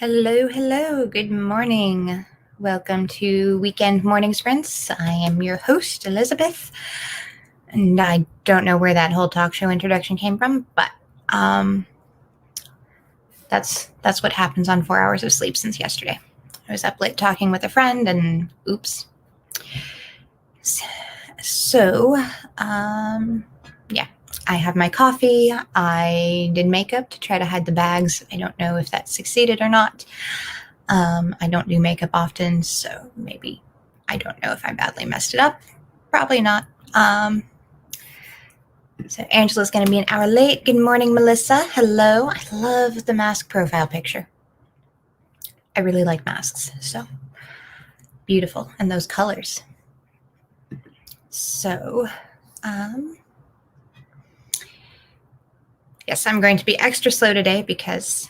Hello, hello. Good morning. Welcome to Weekend Morning Sprints. I am your host, Elizabeth. And I don't know where that whole talk show introduction came from, but that's what happens on 4 hours of sleep since yesterday. I was up late talking with a friend and oops. So, yeah, I have my coffee. I did makeup to try to hide the bags. I don't know if that succeeded or not. I don't do makeup often, so maybe I don't know if I badly messed it up. Probably not. So Angela's going to be an hour late. Good morning, Melissa. Hello. I love the mask profile picture. I really like masks, so beautiful. And those colors. So, yes, I'm going to be extra slow today because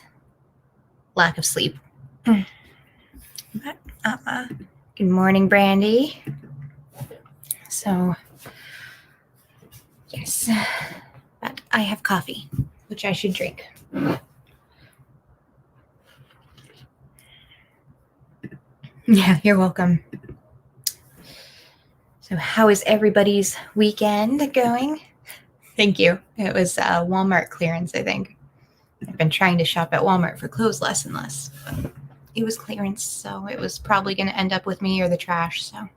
lack of sleep. But, good morning, Brandy. So, yes, but I have coffee, which I should drink. Yeah, you're welcome. So how is everybody's weekend going? Thank you. It was Walmart clearance, I think. I've been trying to shop at Walmart for clothes less and less. But it was clearance, so it was probably going to end up with me or the trash. So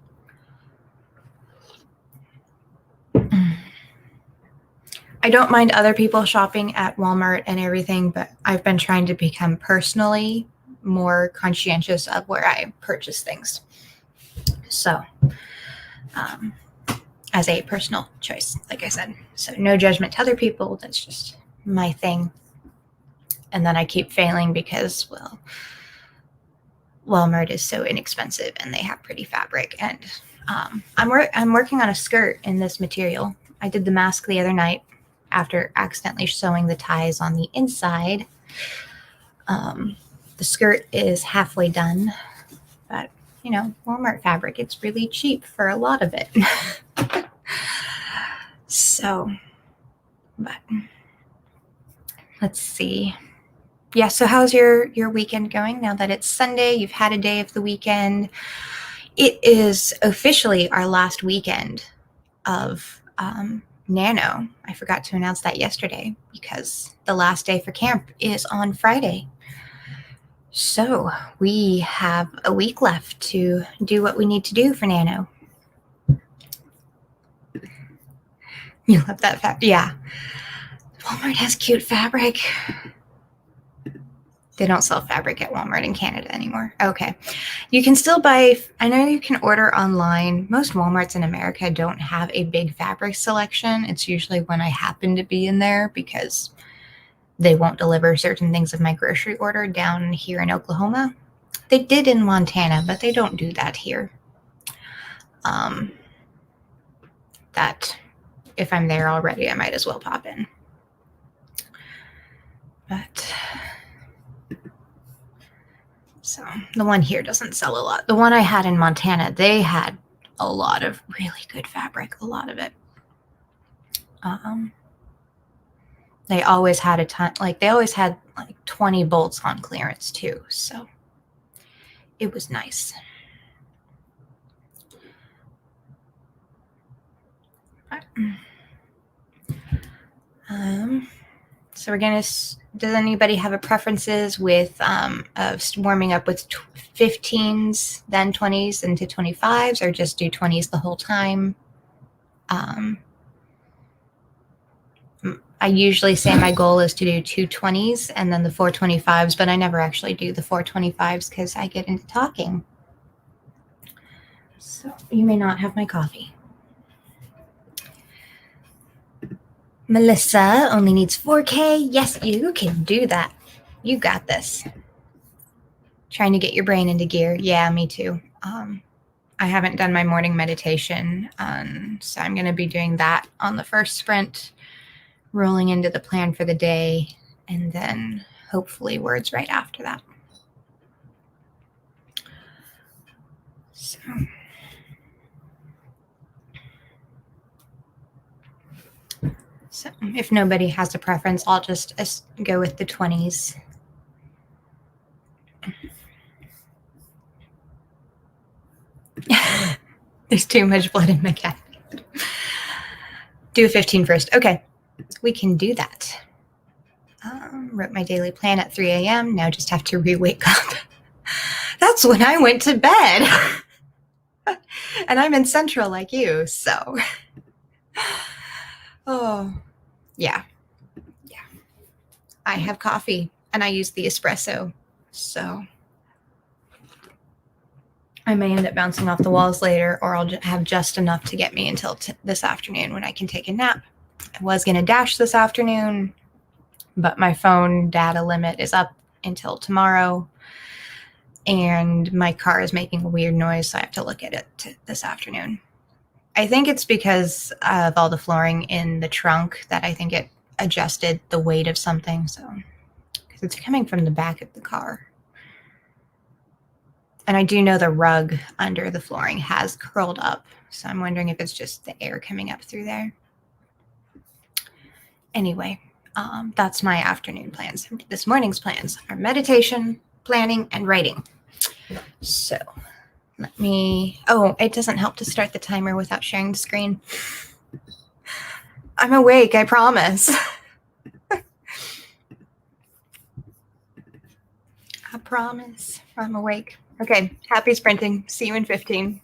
I don't mind other people shopping at Walmart and everything, but I've been trying to become personally more conscientious of where I purchase things. So, as a personal choice, like I said. So no judgment to other people. That's just my thing. And then I keep failing because, well, Walmart is so inexpensive and they have pretty fabric. And I'm working on a skirt in this material. I did the mask the other night after accidentally sewing the ties on the inside. The skirt is halfway done, but you know, Walmart fabric, it's really cheap for a lot of it. So, but let's see. Yeah, so how's your weekend going now that it's Sunday? You've had a day of the weekend. It is officially our last weekend of NaNo. I forgot to announce that yesterday because the last day for camp is on Friday. So we have a week left to do what we need to do for NaNo. You love that fabric? Yeah. Walmart has cute fabric. They don't sell fabric at Walmart in Canada anymore. Okay. You can still buy, I know you can order online. Most Walmarts in America don't have a big fabric selection. It's usually when I happen to be in there because they won't deliver certain things of my grocery order down here in Oklahoma. They did in Montana, but they don't do that here. That if I'm there already, I might as well pop in. But so the one here doesn't sell a lot. The one I had in Montana, they had a lot of really good fabric, a lot of it. They always had a ton, like they always had like 20 bolts on clearance too. So it was nice. So we're going to, does anybody have a preferences with warming up with 15s, then 20s into 25s, or just do 20s the whole time? I usually say my goal is to do 2 20s and then the 4 25s, but I never actually do the 4 25s because I get into talking. So you may not have my coffee. Melissa only needs 4K. Yes, you can do that. You got this. Trying to get your brain into gear. Yeah, me too. I haven't done my morning meditation, so I'm going to be doing that on the first sprint, rolling into the plan for the day, and then hopefully words right after that. So if nobody has a preference, I'll just go with the 20s. There's too much blood in my cat. Do a 15 first. Okay, we can do that. Wrote my daily plan at 3 a.m. Now just have to re-wake up. That's when I went to bed. And I'm in Central like you, so. Oh, yeah. Yeah. I have coffee and I use the espresso, so I may end up bouncing off the walls later, or I'll have just enough to get me until this afternoon when I can take a nap. I was going to dash this afternoon, but my phone data limit is up until tomorrow, and my car is making a weird noise, so I have to look at it this afternoon. I think it's because of all the flooring in the trunk that I think it adjusted the weight of something, so because it's coming from the back of the car. And I do know the rug under the flooring has curled up, so I'm wondering if it's just the air coming up through there. Anyway, that's my afternoon plans. This morning's plans are meditation, planning, and writing. So let me, it doesn't help to start the timer without sharing the screen. I'm awake, I promise. I promise I'm awake. Okay, happy sprinting. See you in 15.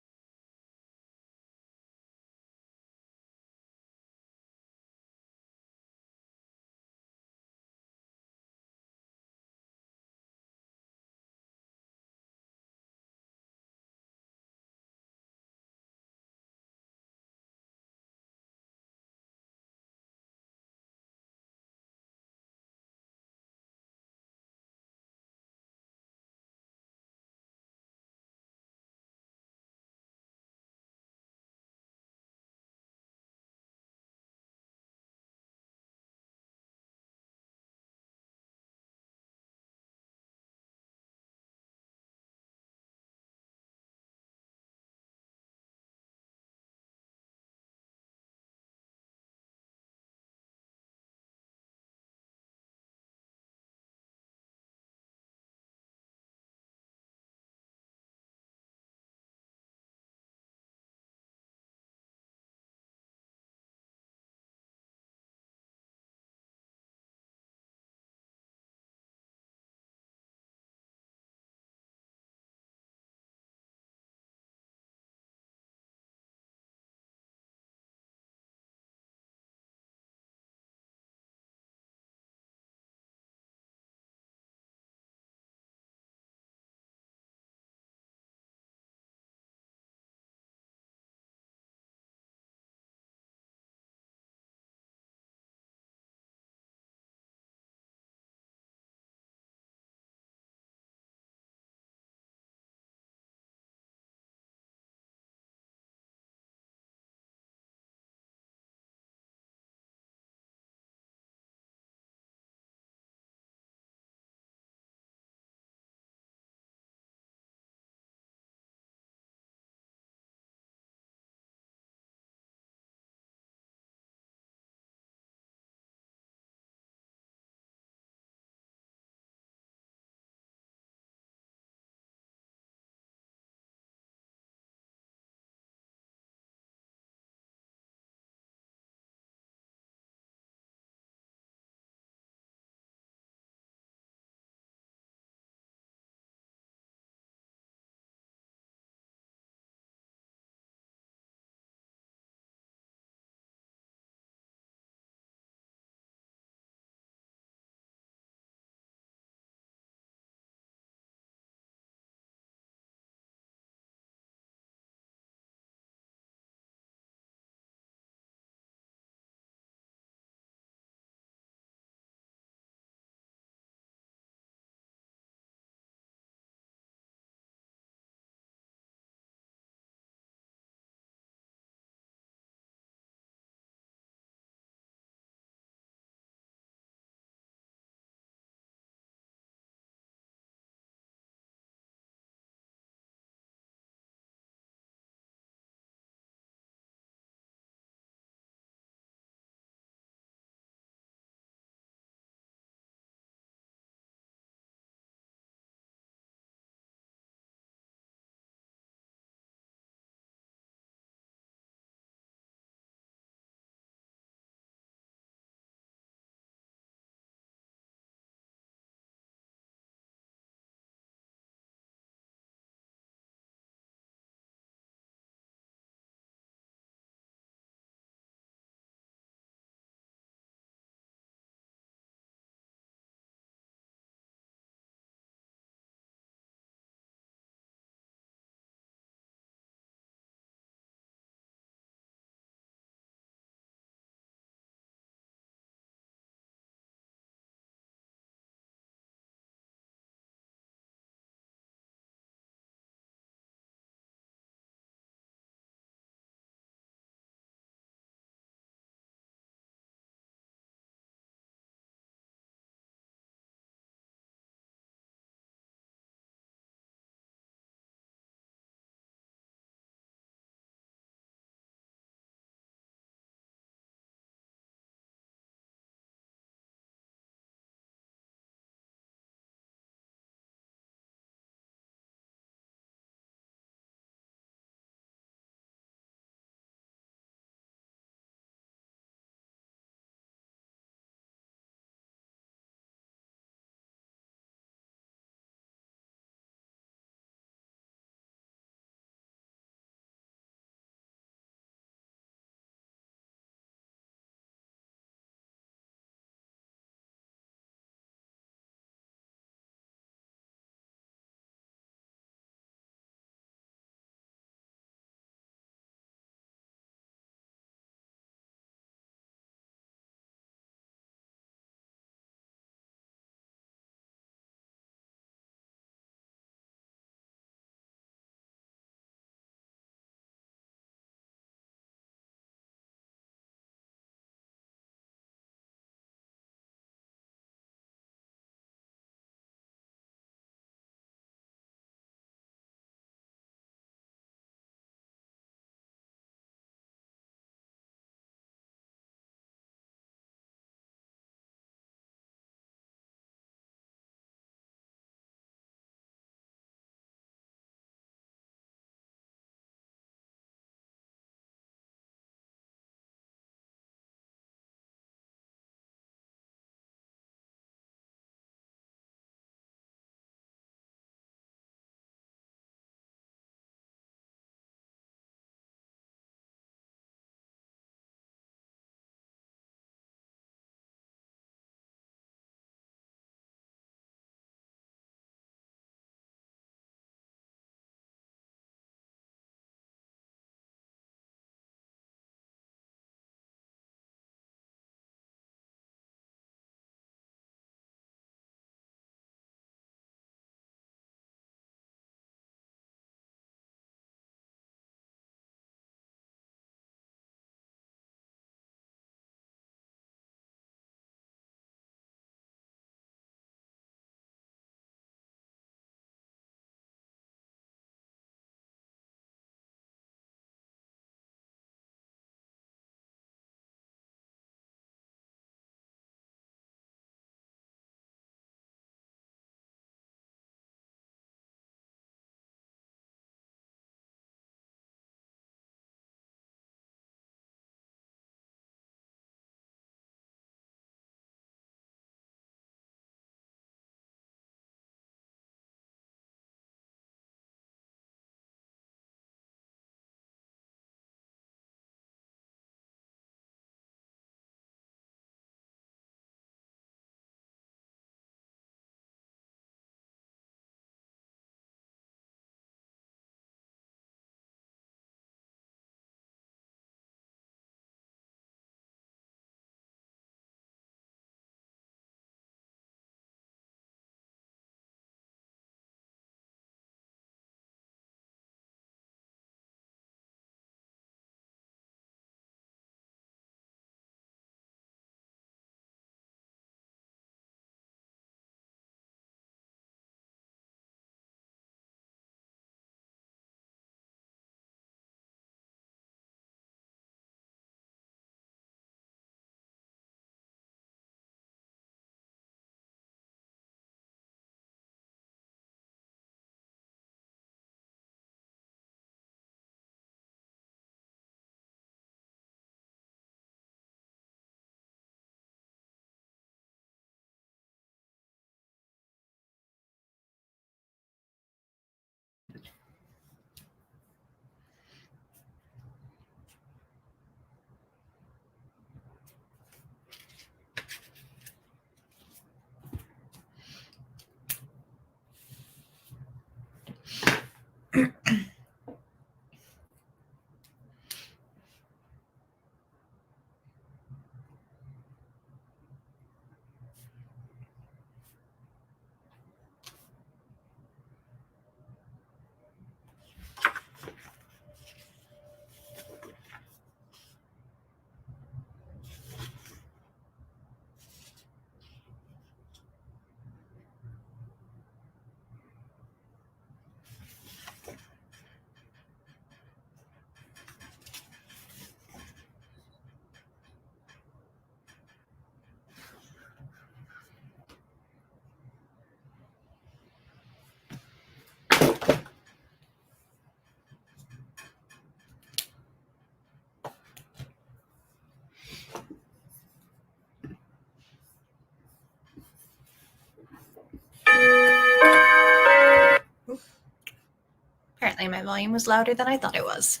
apparently my volume was louder than I thought it was.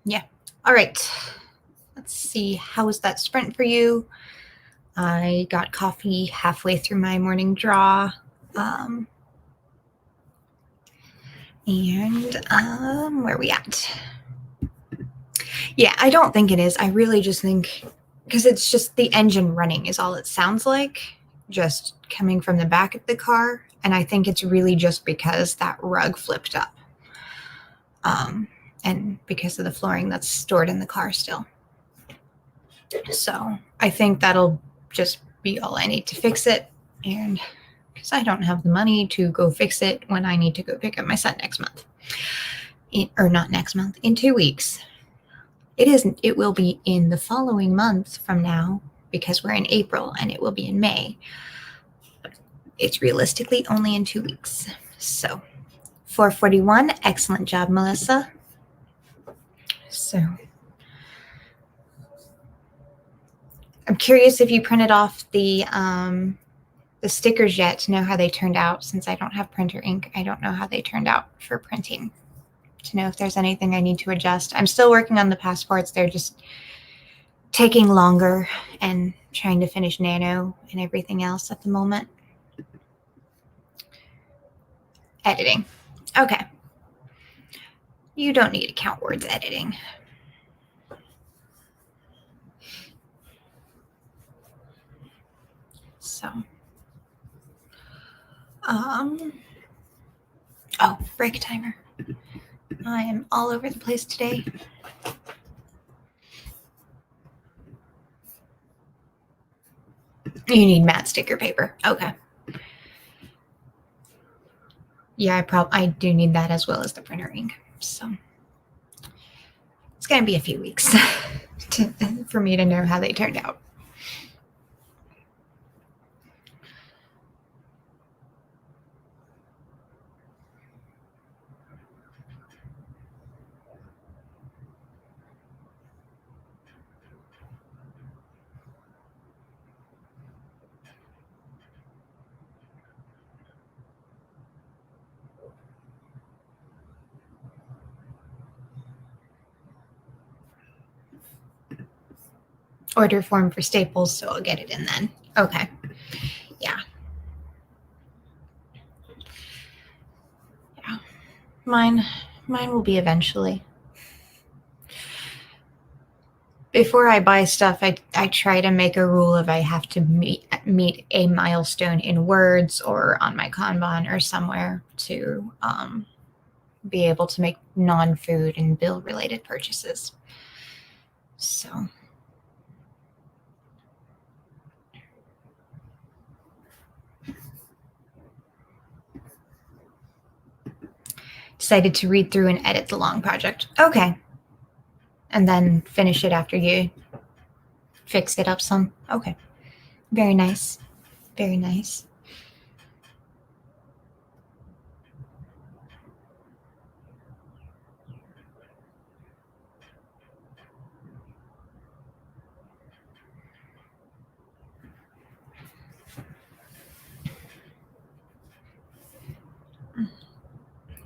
Yeah. All right. Let's see. How was that sprint for you? I got coffee halfway through my morning draw. Where are we at? Yeah, I don't think it is. I really just think, because it's just the engine running is all it sounds like, just coming from the back of the car. And I think it's really just because that rug flipped up. And because of the flooring that's stored in the car still. So I think that'll just be all I need to fix it. And because I don't have the money to go fix it when I need to go pick up my son next month. Or not next month, in 2 weeks. It isn't. It will be in the following month from now, because we're in April, and it will be in May. It's realistically only in 2 weeks. So 441, excellent job, Melissa. So I'm curious if you printed off the stickers yet to know how they turned out. Since I don't have printer ink, I don't know how they turned out for printing, to know if there's anything I need to adjust. I'm still working on the passports. They're just taking longer and trying to finish Nano and everything else at the moment. Editing. Okay. You don't need to count words editing. So, oh, break timer. I am all over the place today. You need matte sticker paper. Okay. Yeah, I do need that as well as the printer ink. So it's going to be a few weeks for me to know how they turned out. Order form for Staples, so I'll get it in then. Okay. Yeah. Yeah. Mine will be eventually. Before I buy stuff, I try to make a rule of I have to meet a milestone in Words or on my Kanban or somewhere to be able to make non-food and bill-related purchases. So. Decided to read through and edit the long project. Okay. And then finish it after you fix it up some. Okay. Very nice. Very nice.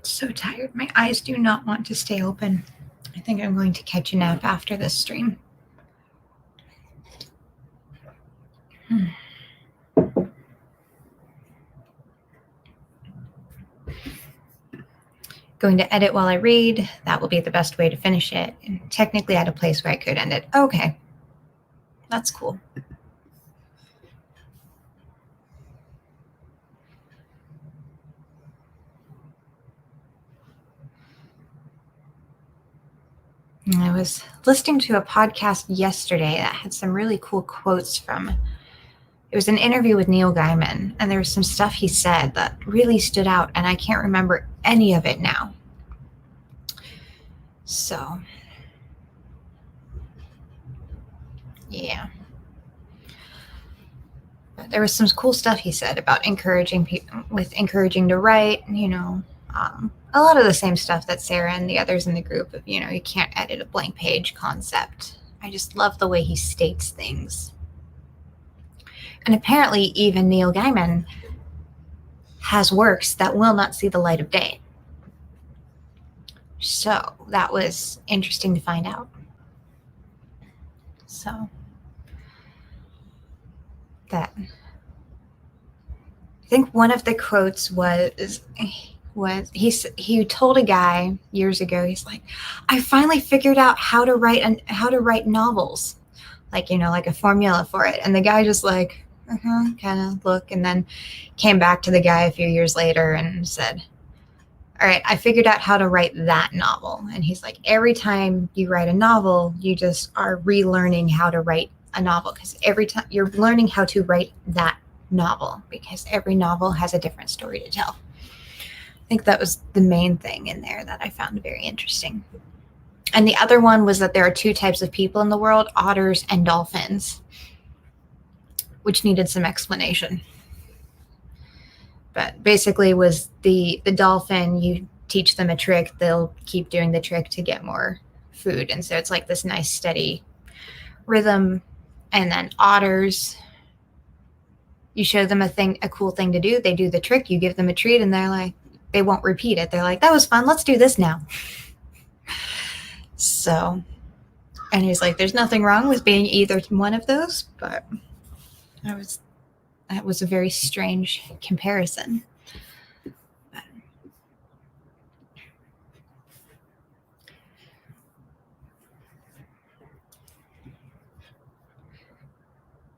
So tired. My eyes do not want to stay open. I think I'm going to catch a nap after this stream. Going to edit while I read. That will be the best way to finish it. And technically at a place where I could end it. Okay. That's cool. I was listening to a podcast yesterday that had some really cool quotes from, it was an interview with Neil Gaiman, and there was some stuff he said that really stood out, and I can't remember any of it now. So, yeah. But there was some cool stuff he said about encouraging people, with encouraging to write, a lot of the same stuff that Sarah and the others in the group, you can't edit a blank page concept. I just love the way he states things. And apparently even Neil Gaiman has works that will not see the light of day. So that was interesting to find out. So that, I think one of the quotes was he told a guy years ago, he's like, I finally figured out how to write novels, like, like a formula for it. And the guy just like, kind of look, and then came back to the guy a few years later and said, all right, I figured out how to write that novel. And he's like, every time you write a novel, you just are relearning how to write a novel, because every time you're learning how to write that novel, because every novel has a different story to tell. I think that was the main thing in there that I found very interesting. And the other one was that there are two types of people in the world, otters and dolphins, which needed some explanation. But basically was the dolphin, you teach them a trick, they'll keep doing the trick to get more food. And so it's like this nice steady rhythm. And then otters, you show them a cool thing to do, they do the trick, you give them a treat, and they're like, they won't repeat it. They're like, that was fun, let's do this now. So, and he's like, there's nothing wrong with being either one of those, but that was a very strange comparison.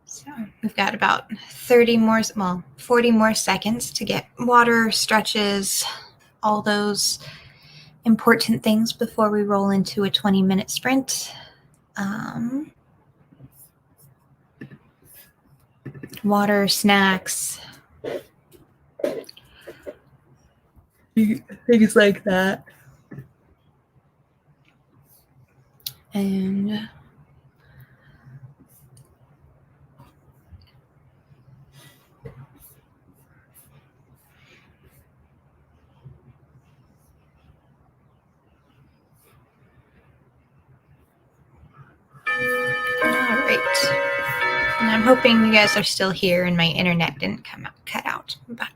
So we've got about 40 more seconds to get water, stretches, all those important things before we roll into a 20-minute sprint. Water, snacks, things like that. And all right. And I'm hoping you guys are still here and my internet didn't cut out. But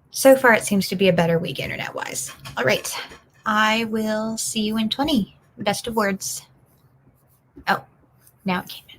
so far, it seems to be a better week internet-wise. All right. I will see you in 20. Best of words. Oh, now it came in.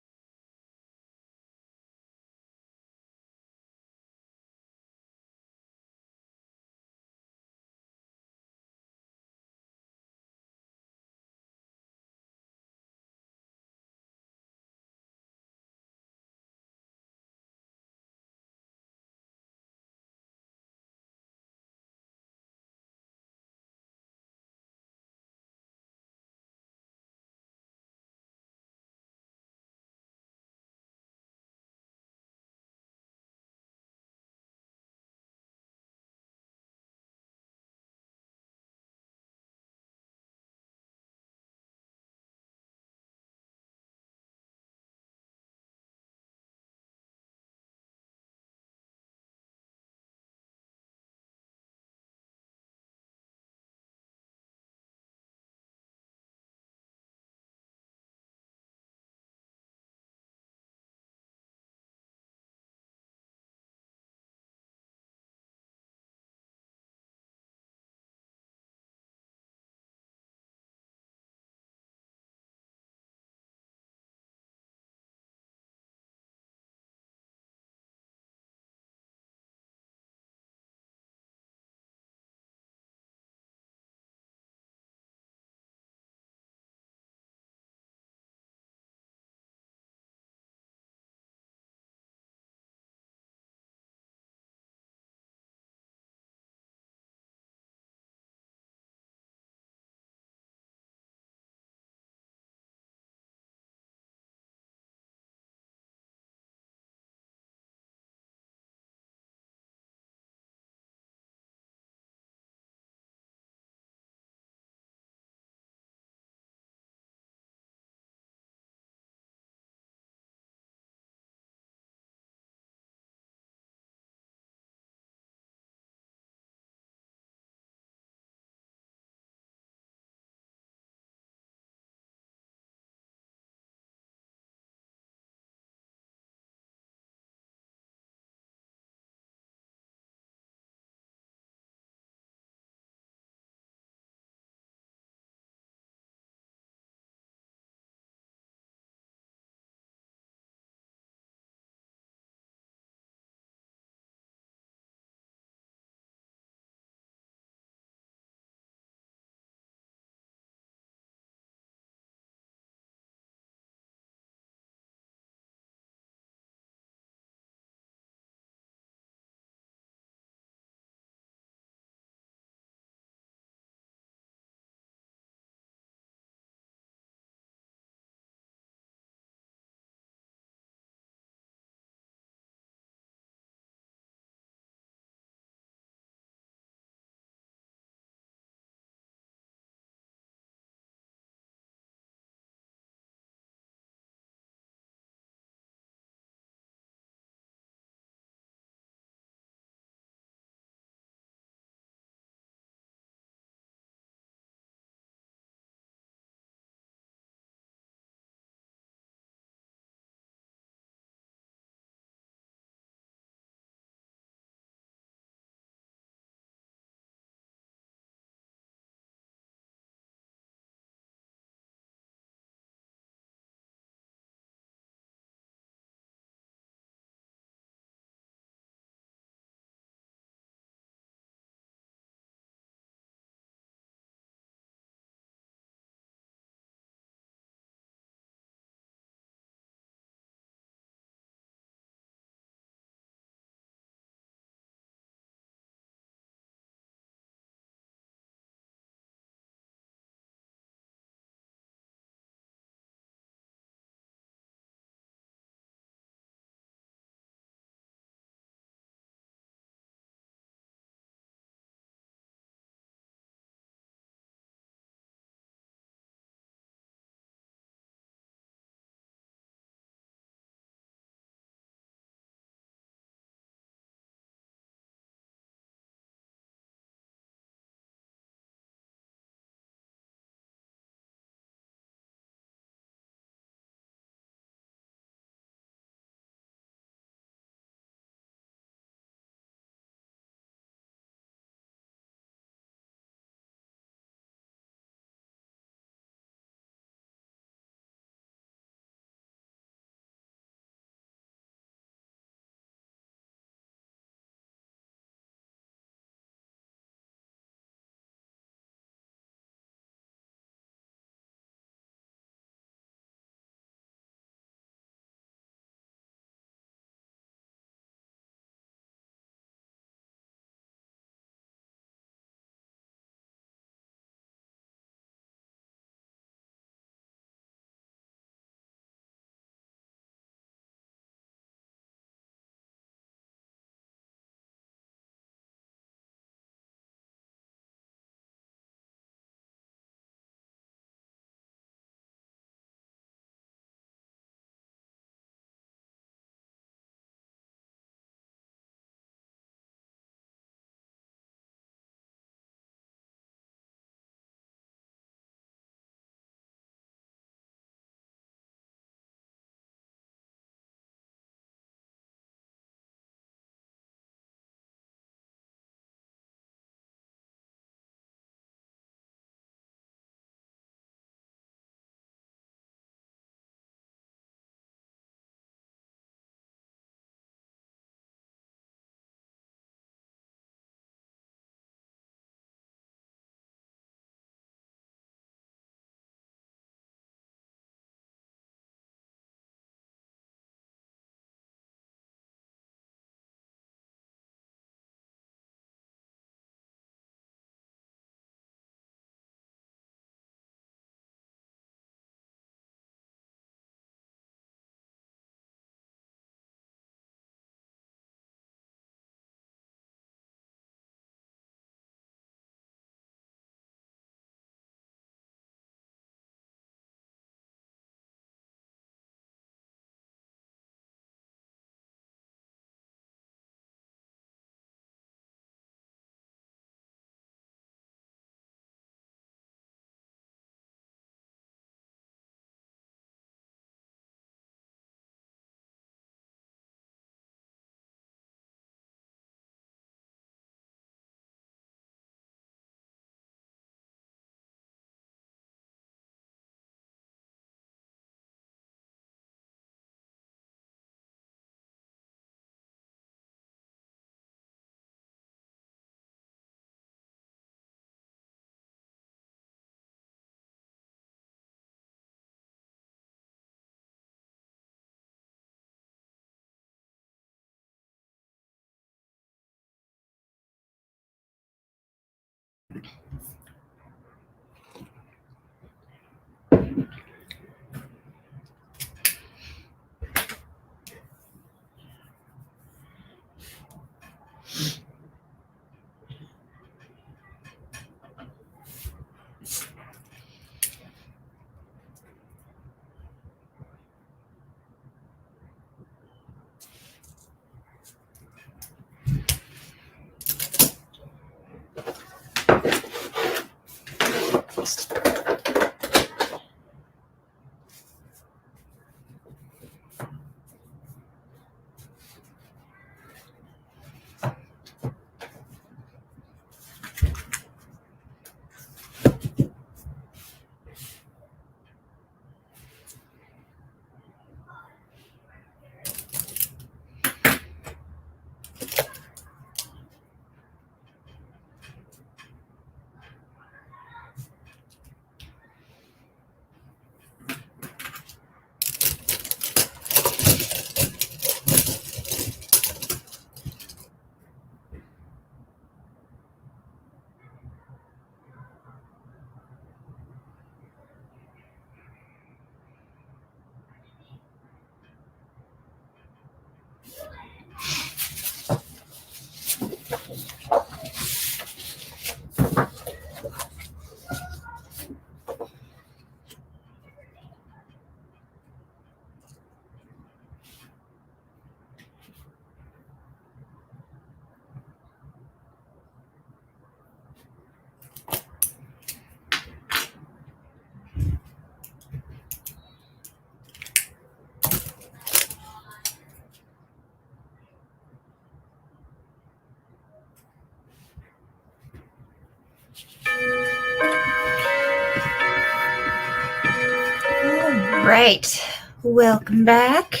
Right. Welcome back.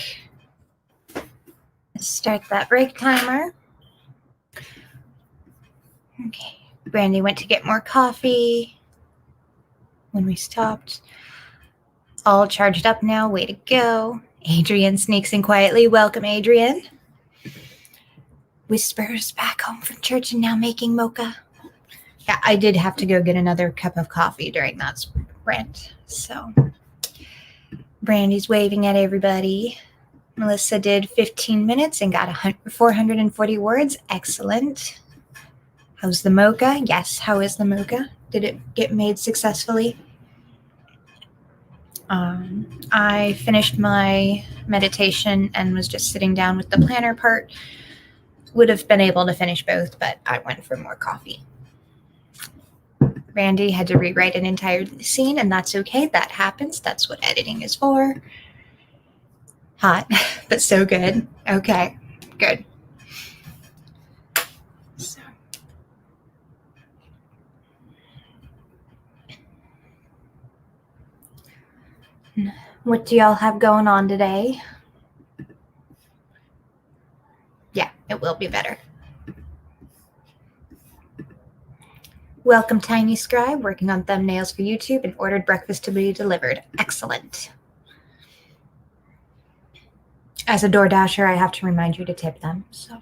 Let's start that break timer. Okay. Brandy went to get more coffee when we stopped. All charged up now. Way to go. Adrian sneaks in quietly. Welcome, Adrian. Whispers back home from church and now making mocha. Yeah, I did have to go get another cup of coffee during that sprint. So Brandy's waving at everybody. Melissa did 15 minutes and got 440 words. Excellent. How's the mocha? Yes, how is the mocha? Did it get made successfully? I finished my meditation and was just sitting down with the planner part. Would have been able to finish both, but I went for more coffee. Randy had to rewrite an entire scene, and that's okay. That happens. That's what editing is for. Hot, but so good. Okay, good. So. What do y'all have going on today? Yeah, it will be better. Welcome, Tiny Scribe, working on thumbnails for YouTube and ordered breakfast to be delivered. Excellent. As a DoorDasher, I have to remind you to tip them. So,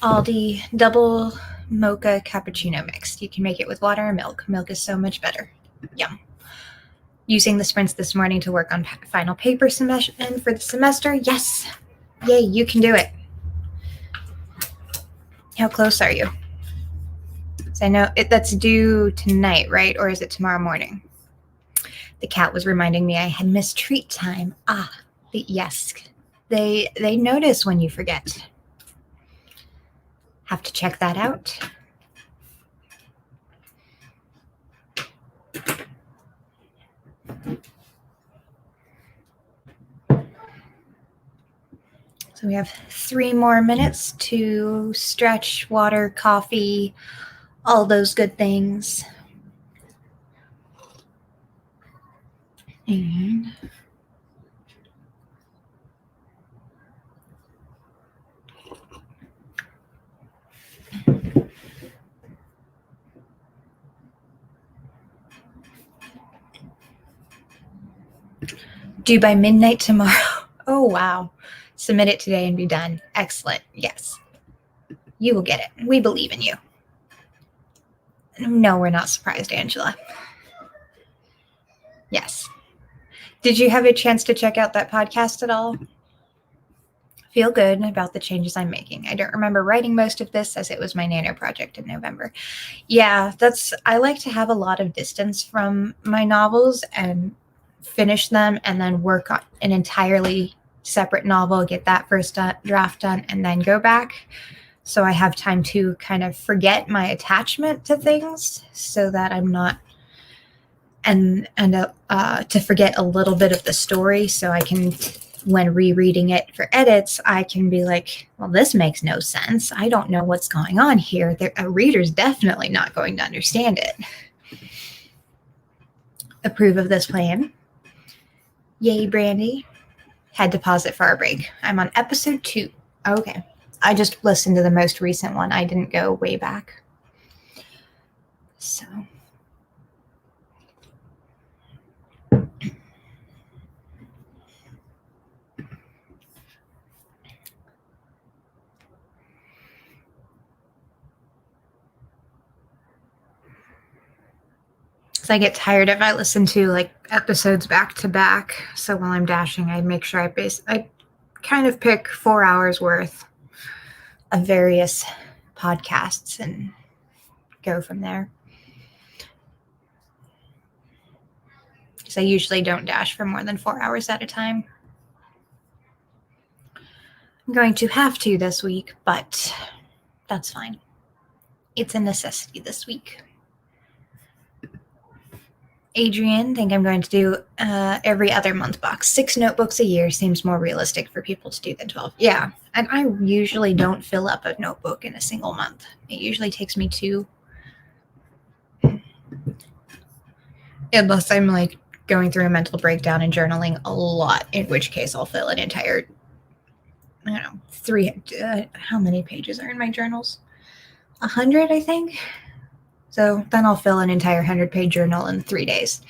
Aldi double mocha cappuccino mixed. You can make it with water or milk. Milk is so much better. Yum. Using the sprints this morning to work on final paper submission for the semester. Yes. Yay, you can do it. How close are you? So I know that's due tonight, right? Or is it tomorrow morning? The cat was reminding me I had missed treat time. Yes. They notice when you forget. Have to check that out. So we have 3 more minutes to stretch, water, coffee, all those good things. And due by midnight tomorrow. Oh, wow. Submit it today and be done. Excellent. Yes. You will get it. We believe in you. No, we're not surprised, Angela. Yes. Did you have a chance to check out that podcast at all? Feel good about the changes I'm making. I don't remember writing most of this as it was my nano project in November. Yeah, I like to have a lot of distance from my novels and finish them and then work on an entirely separate novel, get that first draft done, and then go back. So I have time to kind of forget my attachment to things so that I'm not to forget a little bit of the story so I can, when rereading it for edits, I can be like, well, this makes no sense. I don't know what's going on here. A reader's definitely not going to understand it. Approve of this plan? Yay, Brandy. Had to pause it for our break. I'm on episode 2. Okay. I just listened to the most recent one. I didn't go way back. So... I get tired if I listen to like episodes back to back. So while I'm dashing, I make sure I kind of pick 4 hours worth of various podcasts and go from there. Because I usually don't dash for more than 4 hours at a time. I'm going to have to this week, but that's fine. It's a necessity this week. Adrian, think I'm going to do every other month box. 6 notebooks a year seems more realistic for people to do than 12. Yeah, and I usually don't fill up a notebook in a single month. It usually takes me 2. Unless I'm like going through a mental breakdown and journaling a lot, in which case I'll fill an entire, 3, how many pages are in my journals? 100, I think. So then I'll fill an entire 100-page journal in 3 days.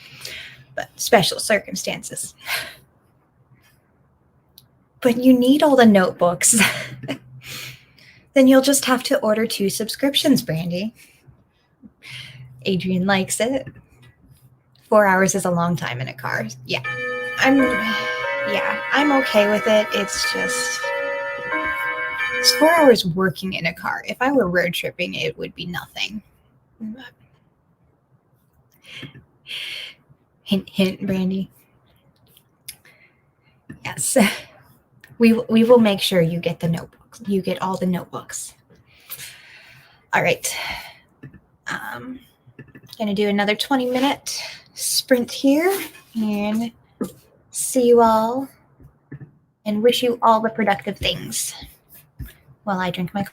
But special circumstances. But you need all the notebooks. Then you'll just have to order 2 subscriptions, Brandy. Adrian likes it. 4 hours is a long time in a car. Yeah, I'm okay with it. It's 4 hours working in a car. If I were road tripping, it would be nothing. Hint, hint, Brandy. Yes. We will make sure you get the notebooks. You get all the notebooks. All right. Gonna do another 20-minute sprint here and see you all and wish you all the productive things while I drink my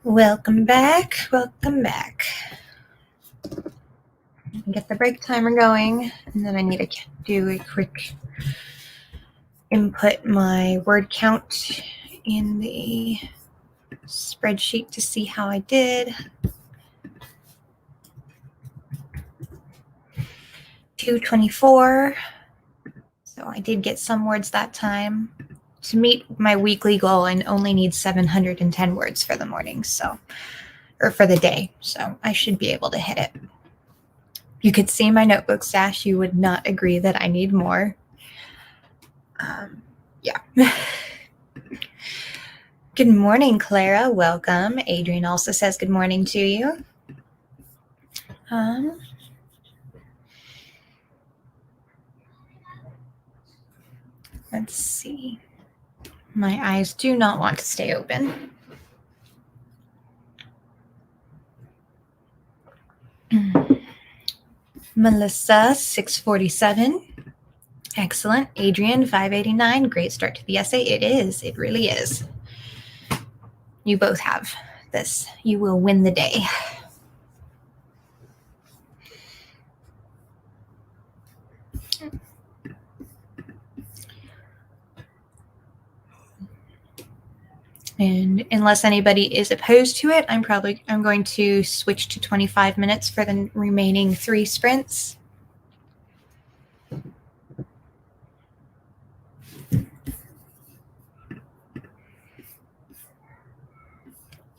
Welcome back. Welcome back. Get the break timer going, and then I need to do a quick input my word count in the spreadsheet to see how I did. 224. So I did get some words that time to meet my weekly goal and only need 710 words for the morning, or for the day. So I should be able to hit it. You could see my notebook stash. You would not agree that I need more. Yeah. Good morning, Clara. Welcome. Adrian also says good morning to you. Let's see. My eyes do not want to stay open. Melissa, 647. Excellent. Adrian, 589. Great start to the essay. It is. It really is. You both have this. You will win the day. And unless anybody is opposed to it, I'm going to switch to 25 minutes for the remaining 3 sprints.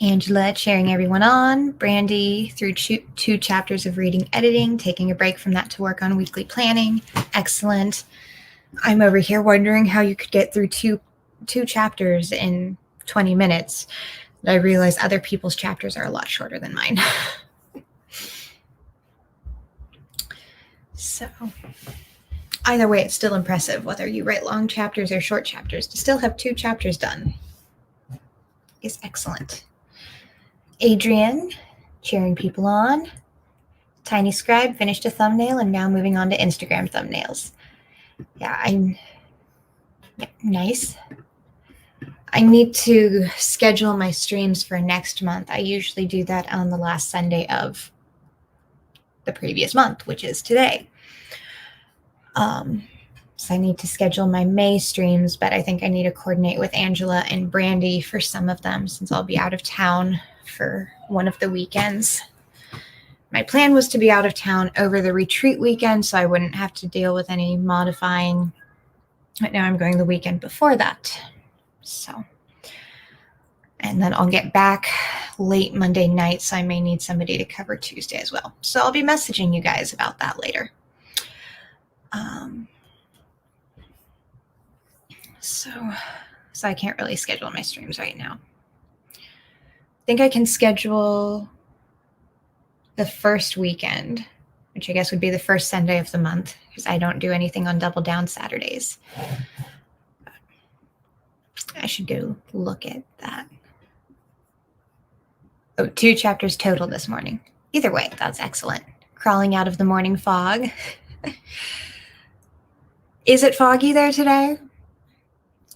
Angela cheering everyone on. Brandy through 2 chapters of reading editing, taking a break from that to work on weekly planning. Excellent. I'm over here wondering how you could get through two chapters in 20 minutes. I realize other people's chapters are a lot shorter than mine. So either way, it's still impressive, whether you write long chapters or short chapters. To still have 2 chapters done is excellent. Adrian, cheering people on. Tiny Scribe finished a thumbnail and now moving on to Instagram thumbnails. Yeah, nice. I need to schedule my streams for next month. I usually do that on the last Sunday of the previous month, which is today. So I need to schedule my May streams, but I think I need to coordinate with Angela and Brandy for some of them since I'll be out of town for one of the weekends. My plan was to be out of town over the retreat weekend, so I wouldn't have to deal with any modifying. But now I'm going the weekend before that. So, and then I'll get back late Monday night, so I may need somebody to cover Tuesday as well. So I'll be messaging you guys about that later. So I can't really schedule my streams right now. I think I can schedule the first weekend, which I guess would be the first Sunday of the month, because I don't do anything on Double Down Saturdays. I should go look at that. Oh, 2 chapters total this morning. Either way, that's excellent. Crawling out of the morning fog. Is it foggy there today?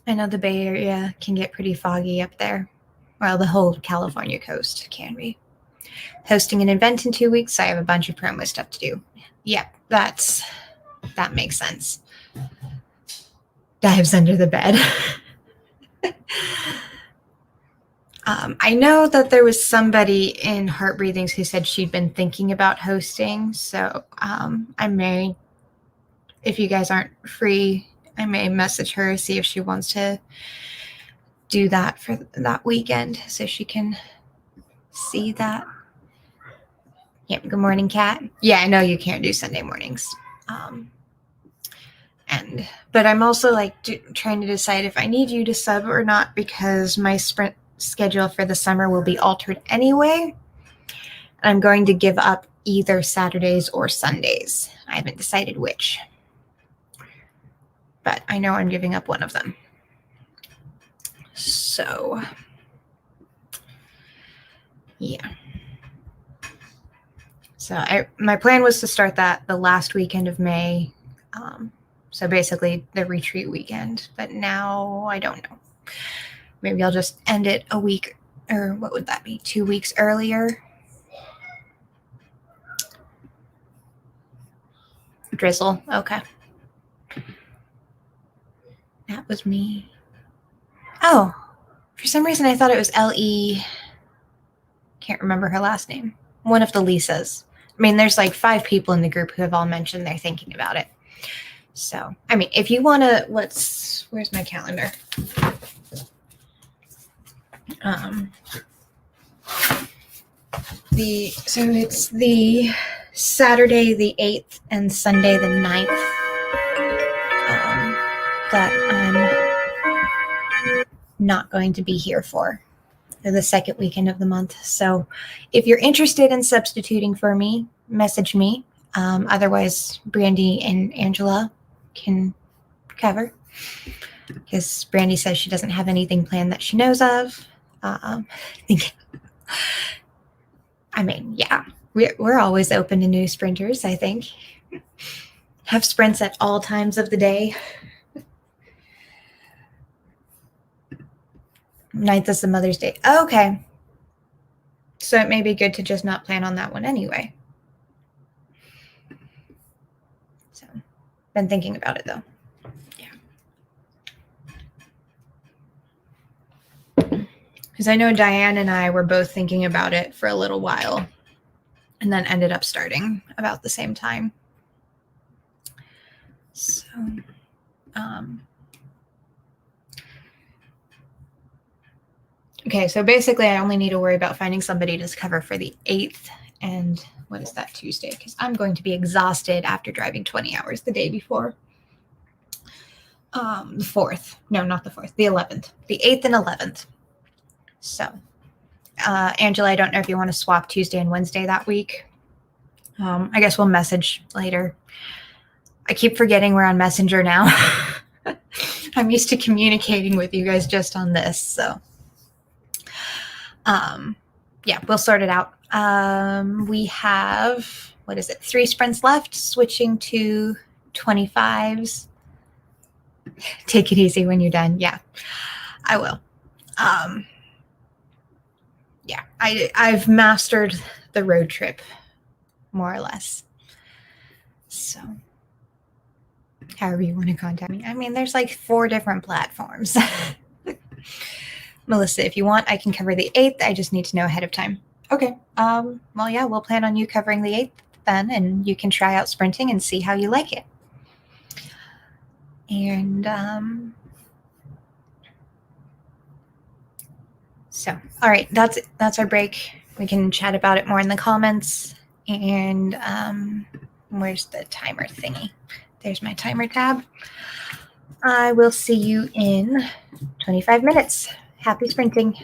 I know the Bay Area can get pretty foggy up there. Well, the whole California coast can be. Hosting an event in 2 weeks, so I have a bunch of promo stuff to do. Yep, that makes sense. Dives under the bed. I know that there was somebody in Heart Breathings who said she'd been thinking about hosting, so I may, if you guys aren't free, I may message her, see if she wants to do that for that weekend so she can see that. Yep, good morning, Kat. Yeah, I know you can't do Sunday mornings. But I'm also trying to decide if I need you to sub or not, because my sprint schedule for the summer will be altered anyway. I'm going to give up either Saturdays or Sundays. I haven't decided which, but I know I'm giving up one of them. So, yeah. So my plan was to start that the last weekend of May. So basically the retreat weekend, but now I don't know. Maybe I'll just end it a week or what would that be? 2 weeks earlier. Drizzle. Okay. That was me. Oh, for some reason I thought it was L.E. Can't remember her last name. One of the Lisas. I mean, there's like 5 people in the group who have all mentioned they're thinking about it. So, I mean, if you want to, where's my calendar? So it's the Saturday the 8th and Sunday the 9th that I'm not going to be here for the second weekend of the month. So if you're interested in substituting for me, message me. Otherwise, Brandy and Angela can cover, because Brandy says she doesn't have anything planned that she knows of. I mean, yeah, we're always open to new sprinters, I think. Have sprints at all times of the day. 9th is the Mother's Day. Okay. So it may be good to just not plan on that one anyway. So, been thinking about it though. Yeah. Because I know Diane and I were both thinking about it for a little while and then ended up starting about the same time. So, okay, so basically I only need to worry about finding somebody to cover for the 8th and what is that, Tuesday? Because I'm going to be exhausted after driving 20 hours the day before. The 4th. No, not the 4th. The 11th. The 8th and 11th. So, Angela, I don't know if you want to swap Tuesday and Wednesday that week. I guess we'll message later. I keep forgetting we're on Messenger now. I'm used to communicating with you guys just on this. So, yeah, we'll sort it out. We have, 3 sprints left, switching to 25s. Take it easy when you're done. Yeah, I will. Yeah, I've mastered the road trip, more or less. So, however you want to contact me. I mean, there's like 4 different platforms. Melissa, if you want, I can cover the 8th. I just need to know ahead of time. Okay. Well, yeah, we'll plan on you covering the 8th then, and you can try out sprinting and see how you like it. And so, all right, that's our break. We can chat about it more in the comments. And where's the timer thingy? There's my timer tab. I will see you in 25 minutes. Happy sprinting.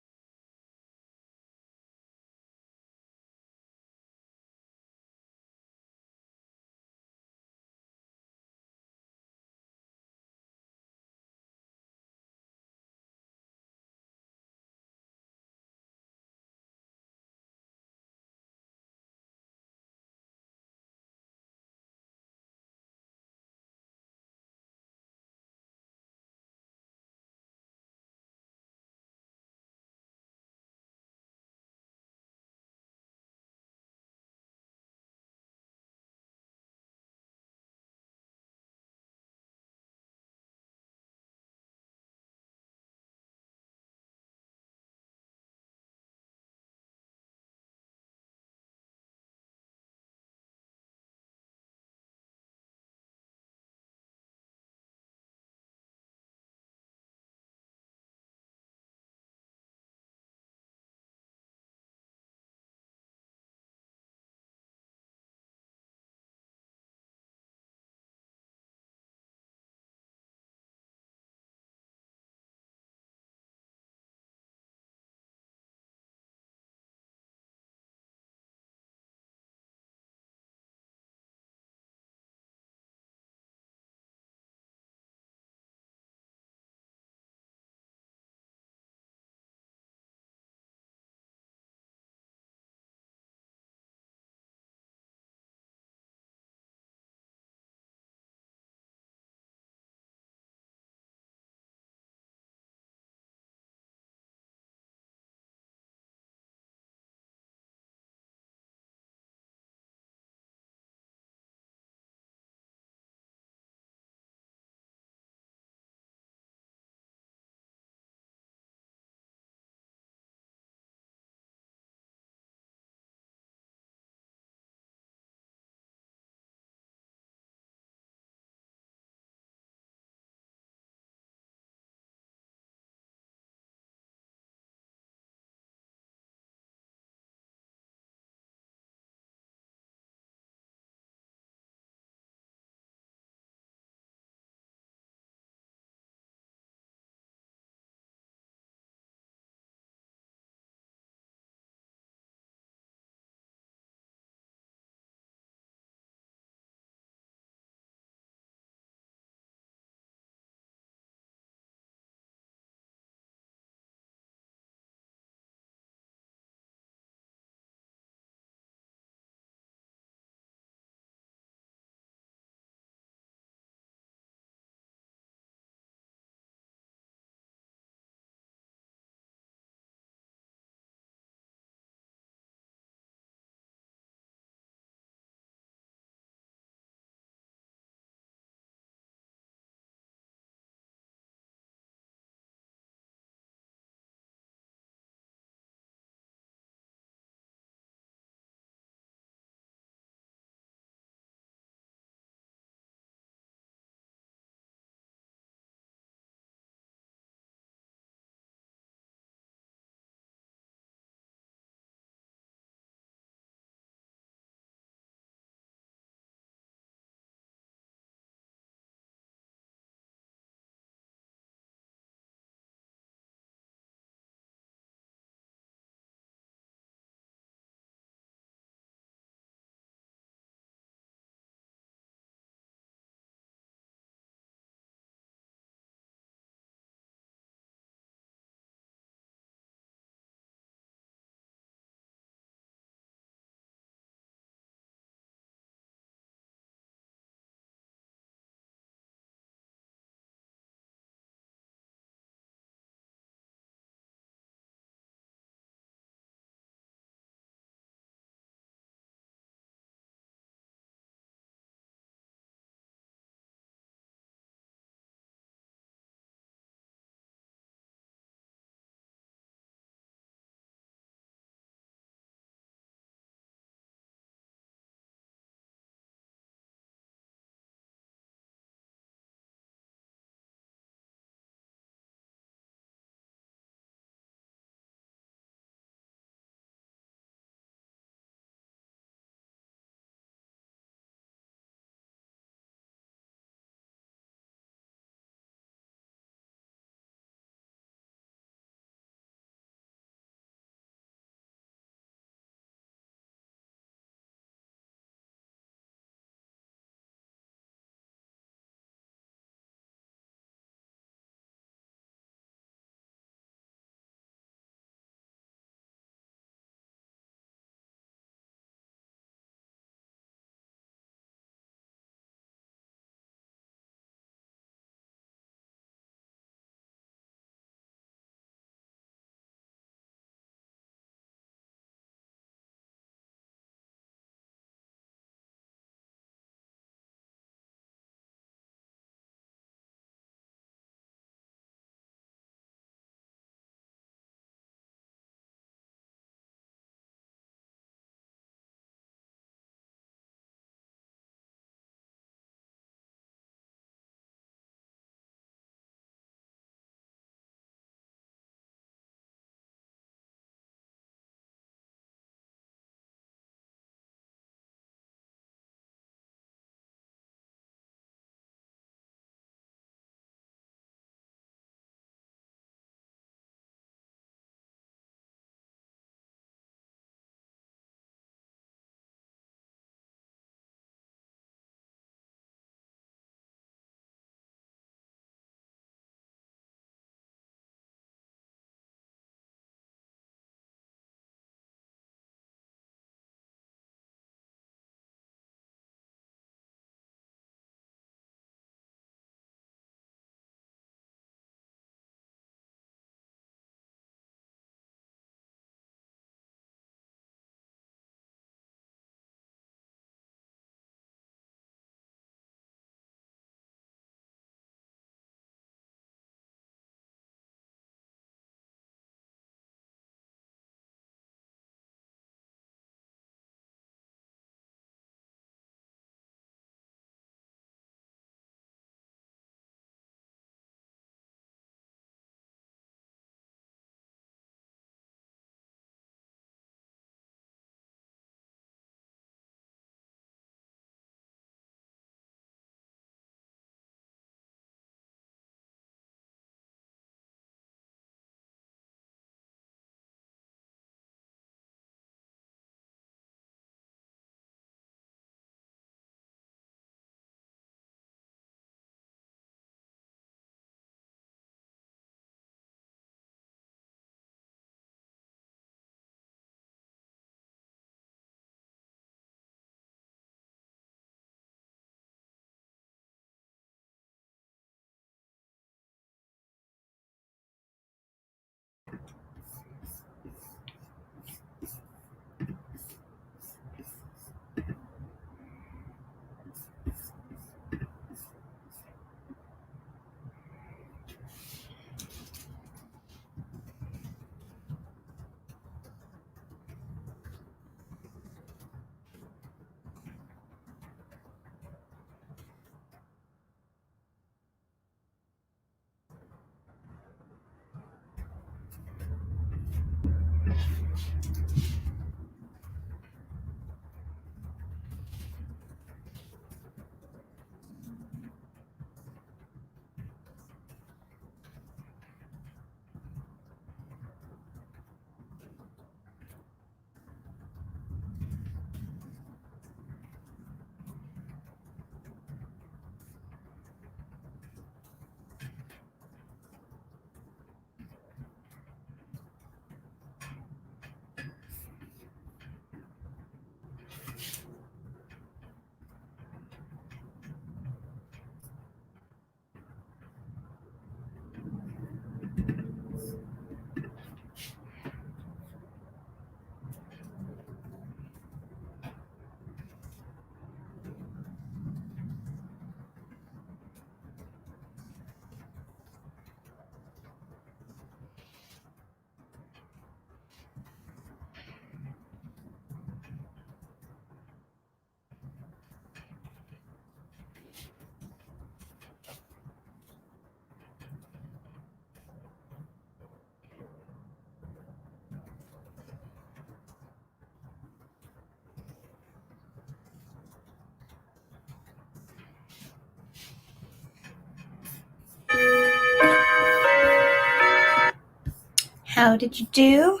How did you do?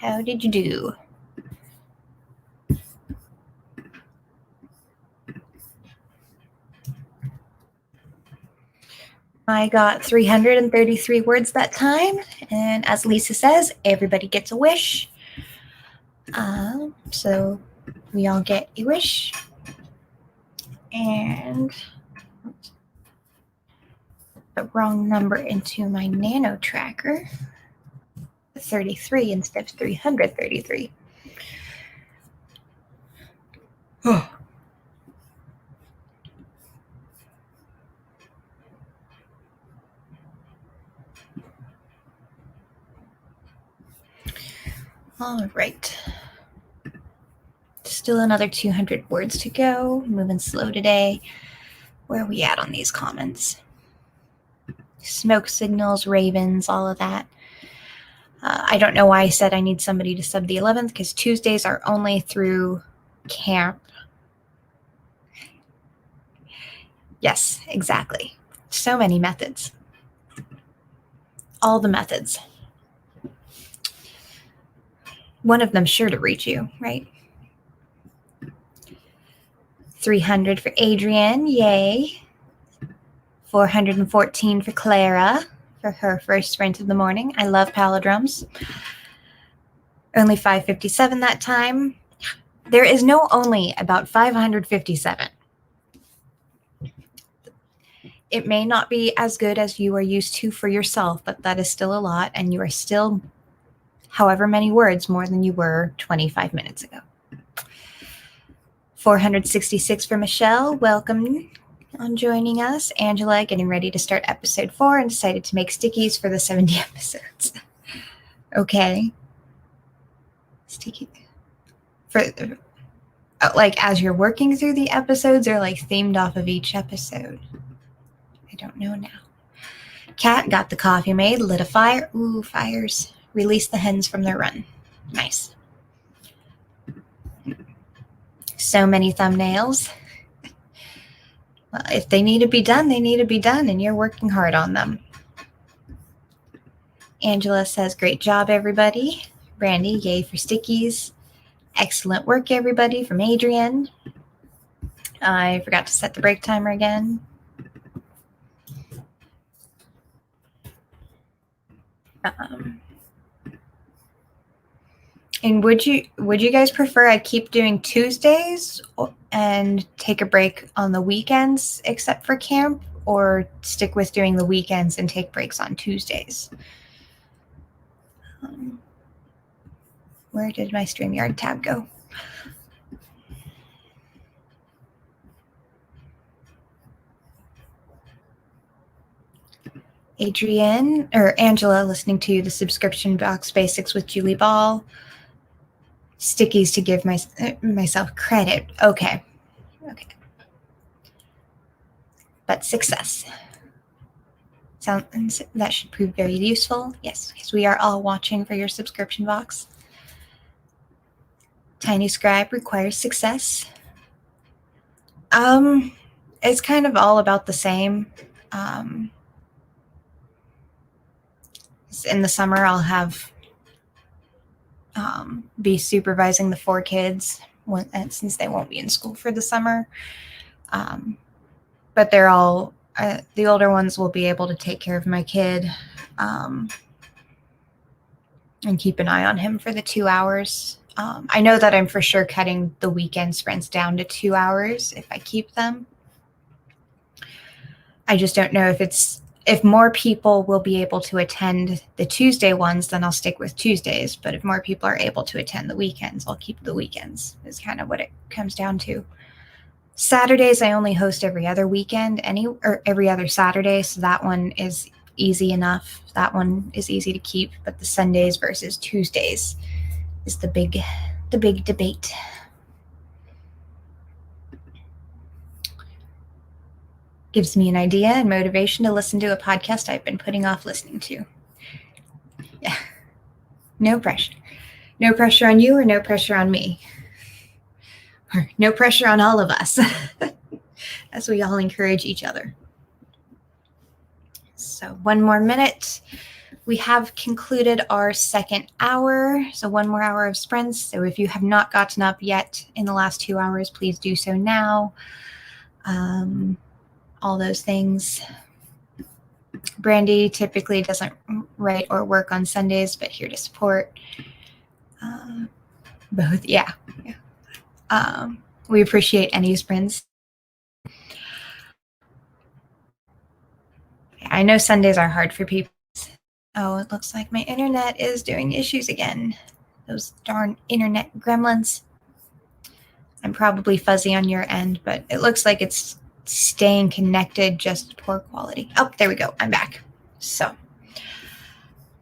How did you do? I got 333 words that time, and as Lisa says, everybody gets a wish. So we all get a wish. And the wrong number into my nano tracker. 33 instead of 333. Oh. All right. Still another 200 words to go. Moving slow today. Where are we at on these comments? Smoke signals, ravens, all of that. I don't know why I said I need somebody to sub the 11th, because Tuesdays are only through camp. Yes, exactly. So many methods. All the methods. One of them sure to reach you, right? 300 for Adrienne, yay. 414 for Clara for her first sprint of the morning. I love palindromes. Only 557 that time. There is no only about 557. It may not be as good as you are used to for yourself, but that is still a lot, and you are still however many words more than you were 25 minutes ago. 466 for Michelle. Welcome on joining us. Angela getting ready to start episode 4 and decided to make stickies for the 70 episodes. Okay. Sticky. For like as you're working through the episodes, or like themed off of each episode? I don't know now. Cat got the coffee made, lit a fire. Ooh, fires. Release the hens from their run. Nice. So many thumbnails. Well, if they need to be done, they need to be done, and you're working hard on them. Angela says, great job, everybody. Brandy, yay for stickies. Excellent work, everybody, from Adrienne. I forgot to set the break timer again. And would you guys prefer I keep doing Tuesdays and take a break on the weekends except for camp, or stick with doing the weekends and take breaks on Tuesdays? Where did my StreamYard tab go? Adrienne or Angela listening to the subscription box basics with Julie Ball. Stickies to give myself credit. Okay. But success. Sounds that should prove very useful. Yes, because we are all watching for your subscription box. Tiny Scribe requires success. It's kind of all about the same. In the summer, I'll have be supervising the 4 kids since they won't be in school for the summer. But they're all, the older ones will be able to take care of my kid and keep an eye on him for the 2 hours. I know that I'm for sure cutting the weekend sprints down to 2 hours if I keep them. I just don't know if more people will be able to attend the Tuesday ones, then I'll stick with Tuesdays. But if more people are able to attend the weekends, I'll keep the weekends, is kind of what it comes down to. Saturdays, I only host every other weekend, or every other Saturday. So that one is easy enough. That one is easy to keep. But the Sundays versus Tuesdays is the big debate. Gives me an idea and motivation to listen to a podcast I've been putting off listening to. Yeah. No pressure. No pressure on you or no pressure on me. Or no pressure on all of us as we all encourage each other. So 1 more minute. We have concluded our second hour, so one more hour of sprints. So if you have not gotten up yet in the last 2 hours, please do so now. All those things. Brandy typically doesn't write or work on Sundays, but here to support. Both, yeah. We appreciate any sprints. I know Sundays are hard for people. Oh, it looks like my internet is doing issues again. Those darn internet gremlins. I'm probably fuzzy on your end, but it looks like it's staying connected, just poor quality. Oh, there we go. I'm back. So,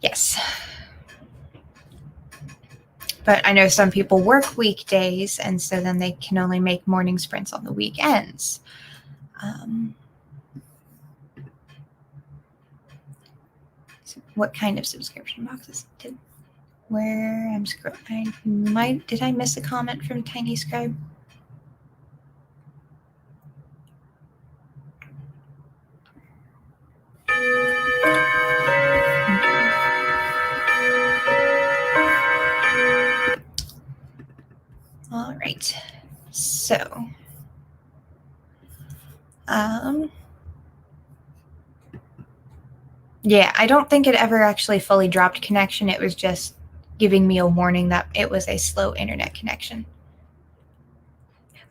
yes. But I know some people work weekdays, and so then they can only make morning sprints on the weekends. So what kind of subscription boxes? Where I'm scrolling, did I miss a comment from Tiny Scribe? All right. So, yeah, I don't think it ever actually fully dropped connection. It was just giving me a warning that it was a slow internet connection.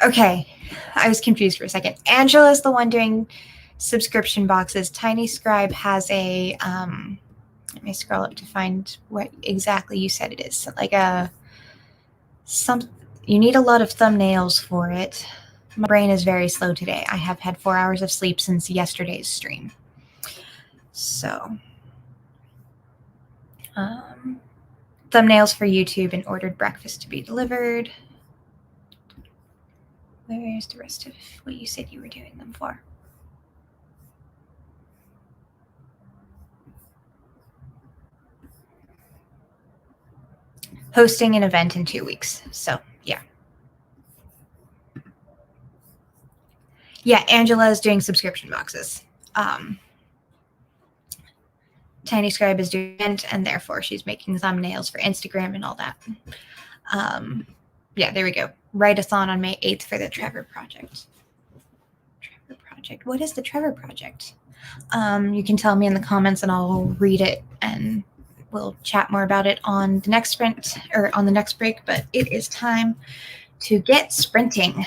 Okay, I was confused for a second. Angela's the one doing subscription boxes. Tiny Scribe has a, let me scroll up to find what exactly you said it is. Like you need a lot of thumbnails for it. My brain is very slow today. I have had 4 hours of sleep since yesterday's stream. So, thumbnails for YouTube and ordered breakfast to be delivered. Where's the rest of what you said you were doing them for? Hosting an event in 2 weeks. So, yeah. Yeah, Angela is doing subscription boxes. Tiny Scribe is doing it, and therefore she's making thumbnails for Instagram and all that. Yeah, there we go. Write-a-thon on May 8th for the Trevor Project. Trevor Project. What is the Trevor Project? You can tell me in the comments and I'll read it and we'll chat more about it on the next sprint or on the next break, but it is time to get sprinting.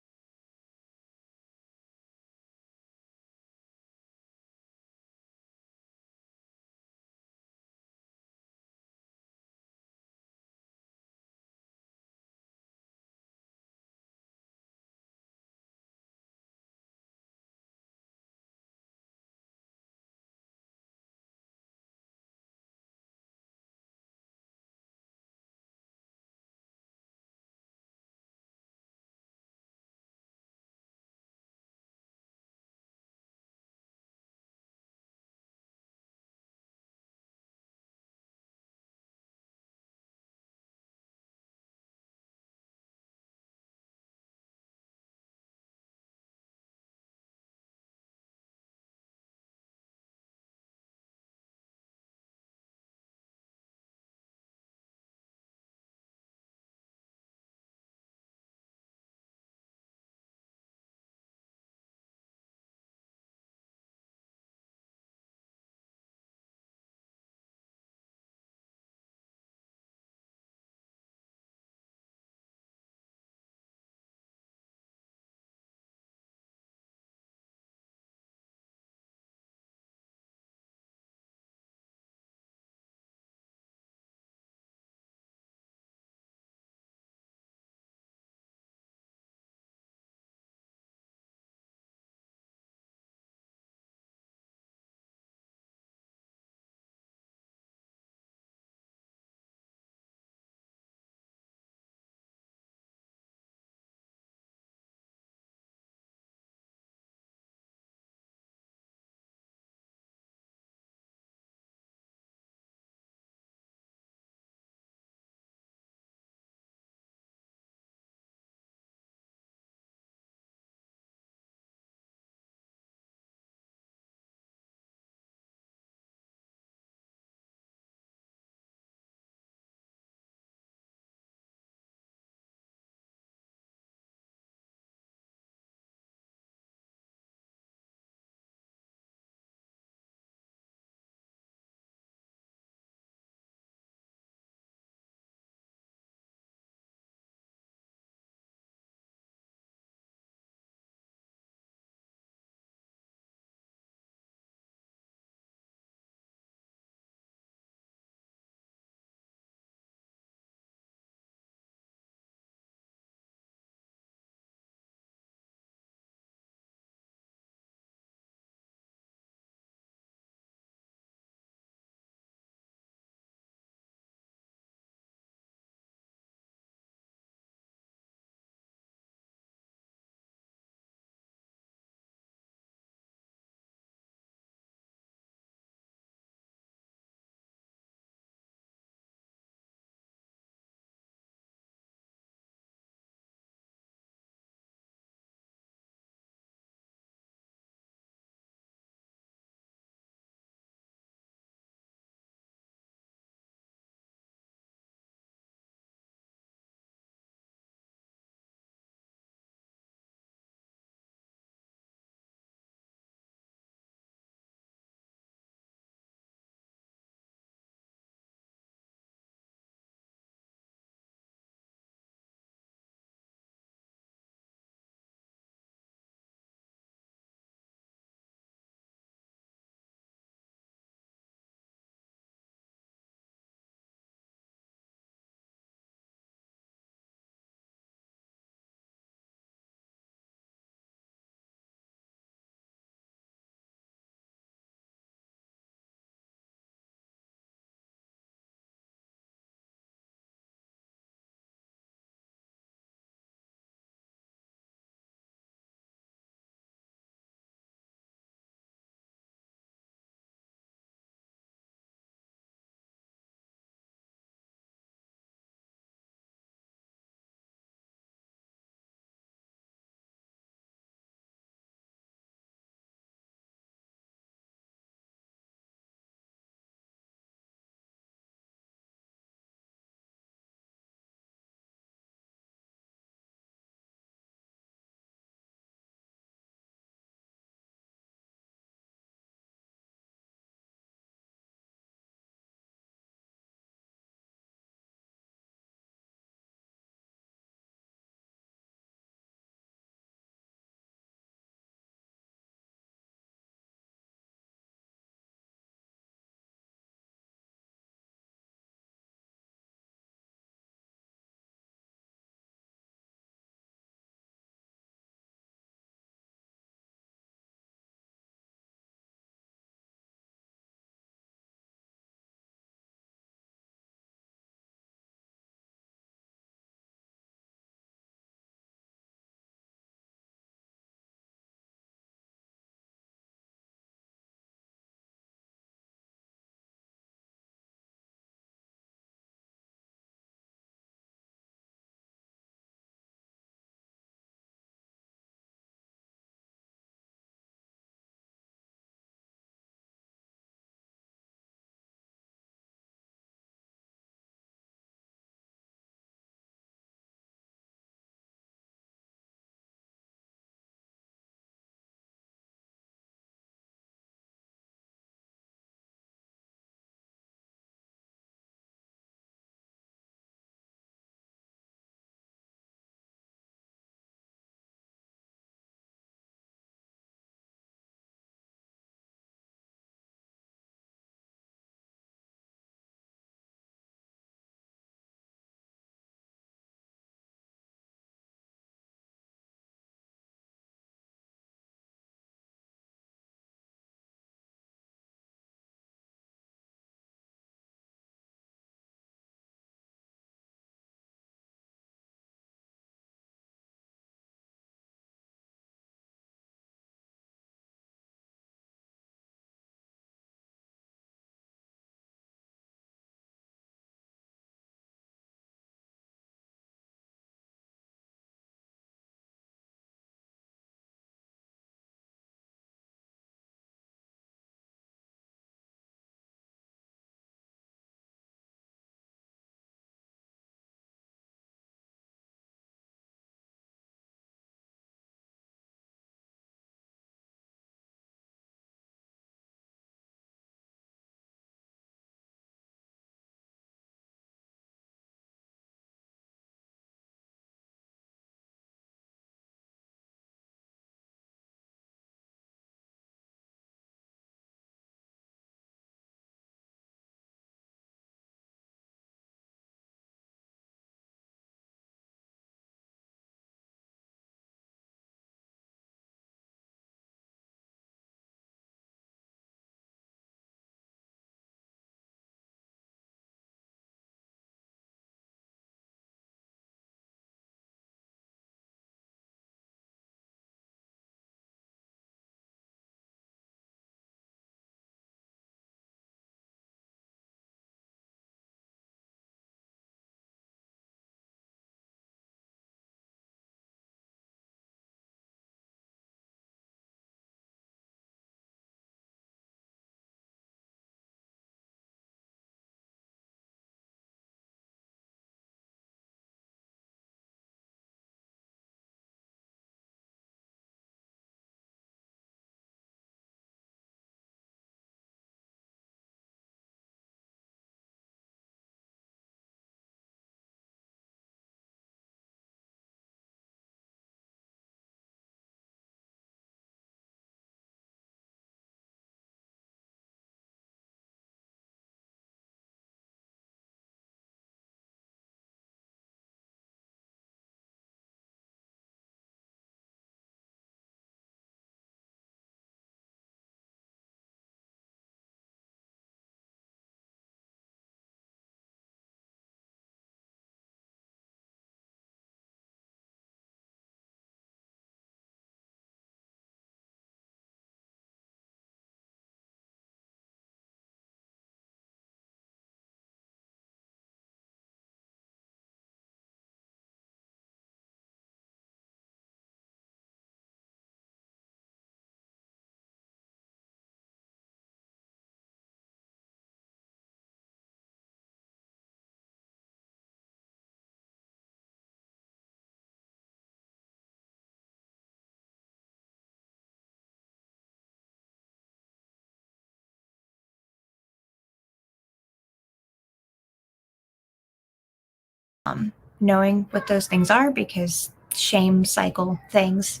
knowing what those things are, because shame cycle things,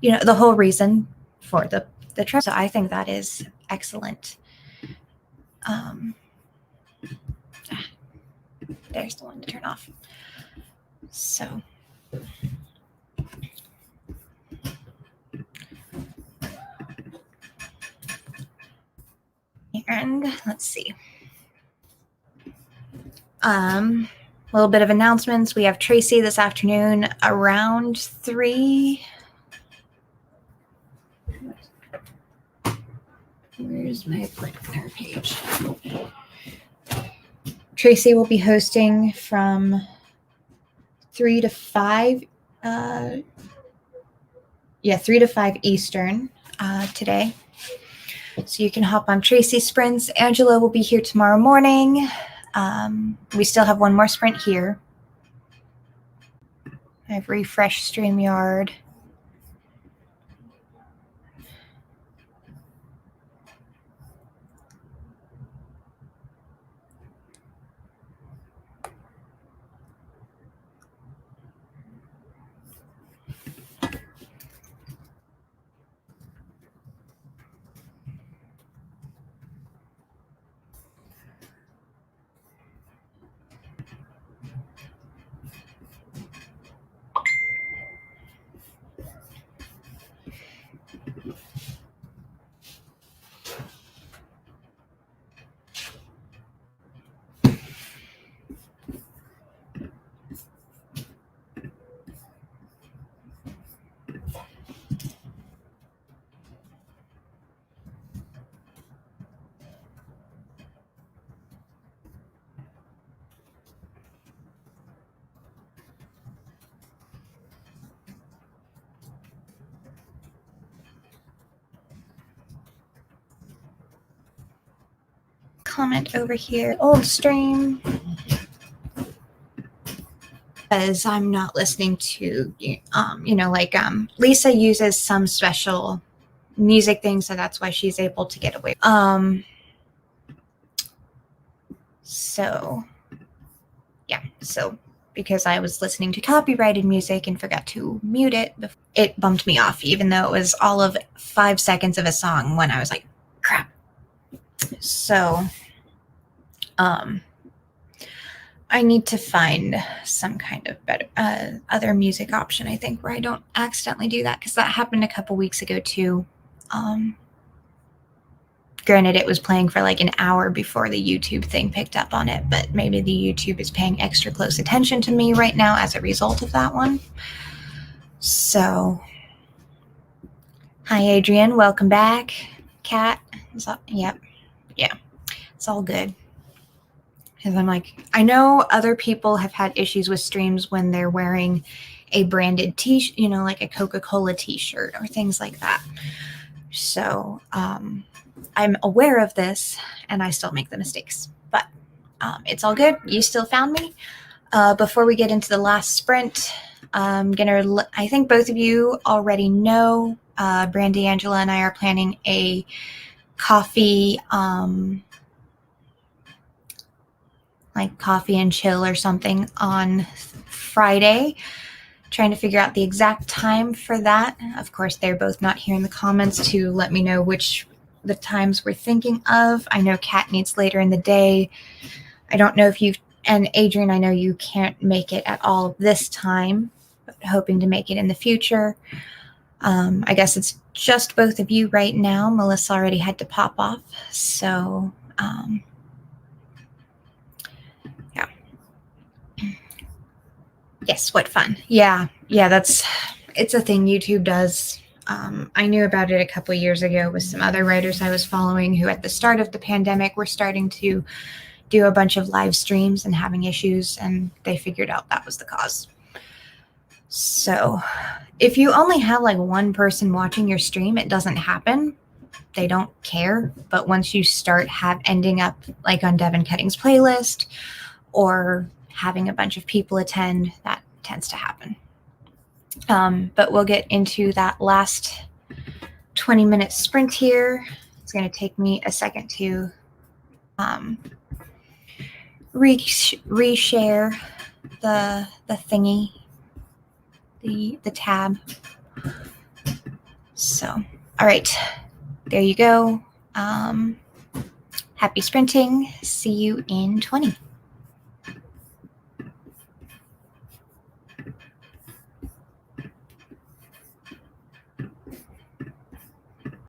the whole reason for the trip. So I think that is excellent. There's the one to turn off. So and let's see. A little bit of announcements. We have Tracy this afternoon around 3. Where's my planner page? Tracy will be hosting from 3 to 5. 3 to 5 Eastern today. So you can hop on Tracy's sprints. Angela will be here tomorrow morning. We still have one more sprint here. I've refreshed StreamYard. Comment over here, old stream, because I'm not listening to, Lisa uses some special music thing, so that's why she's able to get away. So because I was listening to copyrighted music and forgot to mute it, it bumped me off, even though it was all of 5 seconds of a song when I was like, crap. So I need to find some kind of better other music option, I think, where I don't accidentally do that, because that happened a couple weeks ago too. Granted, it was playing for like an hour before the YouTube thing picked up on it, but maybe the YouTube is paying extra close attention to me right now as a result of that one. So, hi Adrian, welcome back. Kat, yep, yeah, it's all good. Because I'm like, I know other people have had issues with streams when they're wearing a branded t-shirt, like a Coca-Cola t-shirt or things like that. So I'm aware of this, and I still make the mistakes, but it's all good. You still found me. Before we get into the last sprint, I think both of you already know, Brandy, Angela, and I are planning a coffee, like coffee and chill or something on Friday, trying to figure out the exact time for that. Of course, they're both not here in the comments to let me know which the times we're thinking of. I know Kat needs later in the day. I don't know if and Adrian, I know you can't make it at all this time, but hoping to make it in the future. I guess it's just both of you right now. Melissa already had to pop off. So, yeah. Yes, what fun. Yeah, it's a thing YouTube does. I knew about it a couple years ago with some other writers I was following who at the start of the pandemic were starting to do a bunch of live streams and having issues, and they figured out that was the cause. So if you only have like one person watching your stream, it doesn't happen. They don't care. But once you start ending up like on Devin Cutting's playlist or having a bunch of people attend, that tends to happen. But we'll get into that last 20-minute sprint here. It's going to take me a second to reshare the thingy, the tab. So, all right, there you go. Happy sprinting. See you in 20.